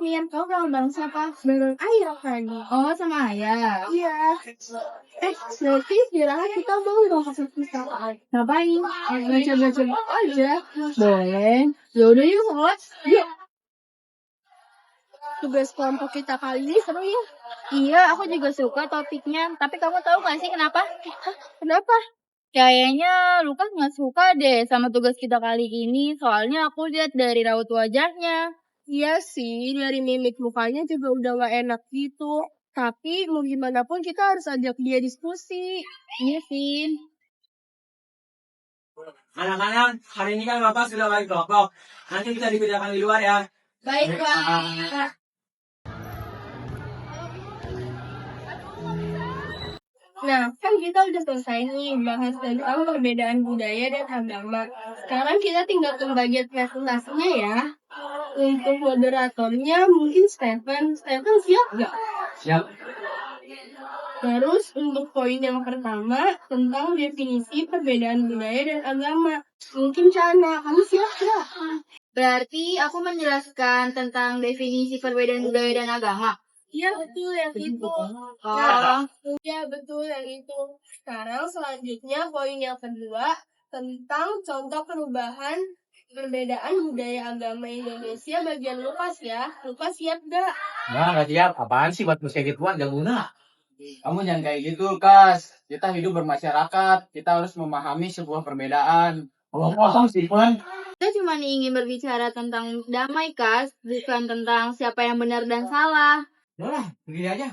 Min. Kamu kangen bareng siapa? Bareng Ayah kan? Oh, sama Ayah? Iya. Nanti istirahat kita mau dong ke perpustakaan. Ngapain? Baca-baca aja. Boleh. Yaudah yuk, kelas. Yuk. Tugas kelompok kita kali ini seru ya? Iya, aku juga suka topiknya. Tapi kamu tahu gak sih kenapa? Kenapa? Kayaknya Lukas nggak suka deh sama tugas kita kali ini. Soalnya aku lihat dari raut wajahnya. Iya sih, dari mimik mukanya juga udah gak enak gitu. Tapi mau gimana pun kita harus ajak dia diskusi. Iya sih. Anak-anak, hari ini kan Bapak sudah bagi kelompok. Nanti kita dibedakan di luar ya. Baik, Pak. Nah, kan kita udah selesai nih bahas tentang perbedaan budaya dan agama. Sekarang kita tinggal ke bagian presentasinya ya. Untuk moderatornya mungkin Stephen. Stephen siap nggak? Siap. Terus untuk poin yang pertama tentang definisi perbedaan budaya dan agama. Mungkin Cana, kamu siap nggak? Berarti aku menjelaskan tentang definisi perbedaan budaya dan agama. Iya betul yang itu. Nah, iya betul yang itu. Sekarang selanjutnya poin yang kedua tentang contoh perubahan perbedaan budaya agama Indonesia bagian Lukas ya. Lukas siap gak? Nggak siap. Apaan sih buat musik gituan? Gak guna. Kamu jangan kayak gitu, Kas. Kita hidup bermasyarakat. Kita harus memahami sebuah perbedaan. Ngomong sih, Pan. Kita cuma ingin berbicara tentang damai, Kas. Bukan tentang siapa yang benar dan salah. Udah, begini aja.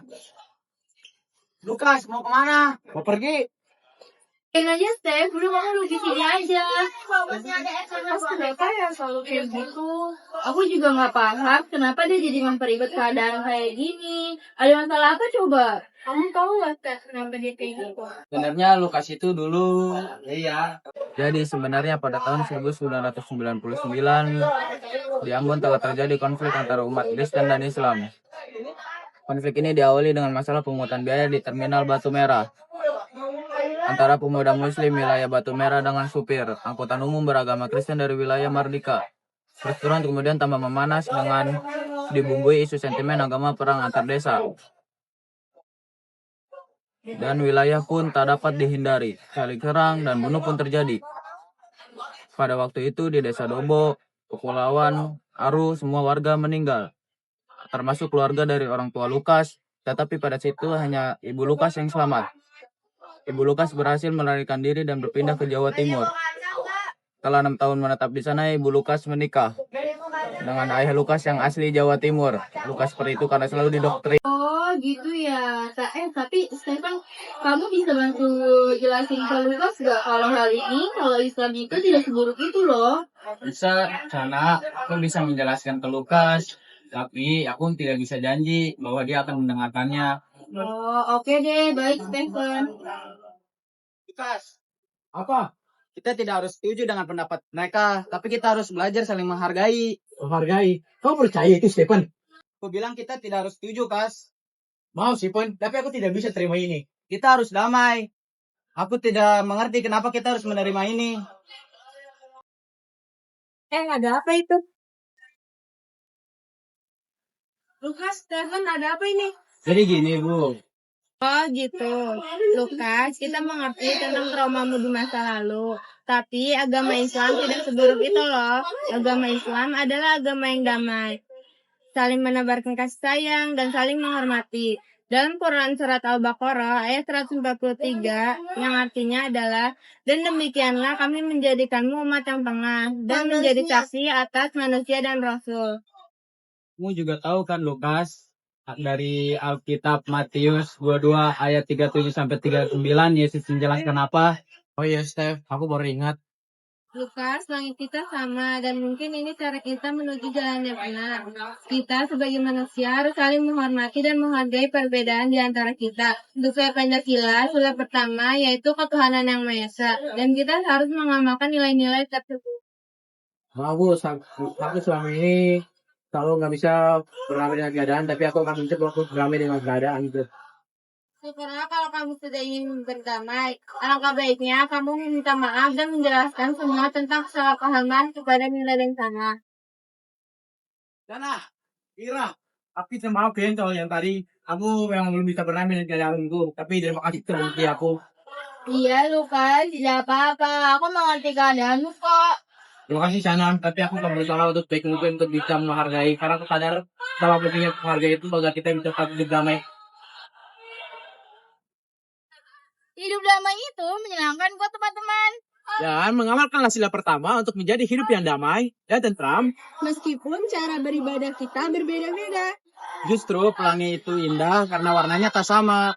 Lukas, mau kemana? Mau pergi? Aja, Steph. Udah kamu di sini aja. Kenapa ya selalu kayak gitu? Aku juga nggak paham kenapa dia jadi memperibet keadaan kayak gini. Ada masalah apa coba? Kamu tahu nggak, Steph, kenapa dia kayak gitu? Sebenarnya Lukas itu dulu. Iya. Jadi sebenarnya pada tahun 1999 di Ambon telah terjadi konflik antara umat Kristen dan Islam. Konflik ini diawali dengan masalah pungutan biaya di Terminal Batu Merah antara pemuda Muslim wilayah Batu Merah dengan supir angkutan umum beragama Kristen dari wilayah Mardika. Perturan kemudian tambah memanas dengan dibumbui isu sentimen agama perang antar desa. Dan wilayah pun tak dapat dihindari. Saling serang dan bunuh pun terjadi. Pada waktu itu di Desa Dobo, Kepulauan Aru, semua warga meninggal. Termasuk keluarga dari orang tua Lukas, tetapi pada situ hanya ibu Lukas yang selamat. Ibu Lukas berhasil melarikan diri dan berpindah ke Jawa Timur. Setelah 6 tahun menetap di sana, ibu Lukas menikah dengan ayah Lukas yang asli Jawa Timur. Lukas seperti itu karena selalu didoktrin. Oh gitu ya. Tapi Stefan, kamu bisa bantu jelasin ke Lukas gak kalau hal ini, kalau Islam itu tidak seburuk itu loh. Bisa, karena aku bisa menjelaskan ke Lukas, tapi aku tidak bisa janji bahwa dia akan mendengarkannya. Oh, oke deh. Baik, Stefan. Lukas, apa? Kita tidak harus setuju dengan pendapat mereka, tapi kita harus belajar saling menghargai. Menghargai? Kau percaya itu, Stephen? Aku bilang kita tidak harus setuju, Kas. Mau, Stephen, tapi aku tidak bisa terima ini. Kita harus damai. Aku tidak mengerti kenapa kita harus menerima ini. Ada apa itu? Lukas, Stefan, ada apa ini? Jadi gini, Bu. Oh gitu, Lukas, kita mengerti tentang traumamu di masa lalu. Tapi agama Islam tidak seburuk itu loh. Agama Islam adalah agama yang damai. Saling menebarkan kasih sayang dan saling menghormati. Dalam Quran Surat Al-Baqarah ayat 143 yang artinya adalah, dan demikianlah kami menjadikanmu umat yang tengah dan menjadi saksi atas manusia dan Rasul. Kamu juga tahu kan, Lukas, dari Alkitab Matius 22 ayat 37-39, Yesus menjelaskan apa? Oh iya, Steph, aku baru ingat. Lukas, langit kita sama dan mungkin ini cara kita menuju jalan yang benar. Kita sebagai manusia harus saling menghormati dan menghargai perbedaan di antara kita. Sesuai Pancasila, sila pertama yaitu ketuhanan yang Maha Esa, dan kita harus mengamalkan nilai-nilai tersebut. Aku selama ini kalau nggak bisa berdamai dengan keadaan, tapi aku akan mencoba untuk berdamai dengan keadaan itu. Syukurlah kalau kamu sudah ingin berdamai. Alangkah baiknya kamu meminta maaf dan menjelaskan semua tentang kesalahpahaman kepada Mila dan Sana. Sana, Ira, tapi terima maaf ya soal yang tadi aku memang belum bisa berenang dengan gaya itu. Tapi terima kasih terbukti aku. Iya, Lukas, tidak apa-apa. Aku mengerti keadaanmu kok. Terima kasih Sana, tapi aku akan berusaha untuk baik mungkin untuk bisa menghargai. Karena aku sadar betapa pentingnya menghargai itu agar kita bisa tetap hidup damai. Hidup damai itu menyenangkan kok, teman-teman. Dan mengamalkanlah sila pertama untuk menjadi hidup yang damai dan tentram. Meskipun cara beribadah kita berbeda-beda. Justru pelangi itu indah karena warnanya tak sama.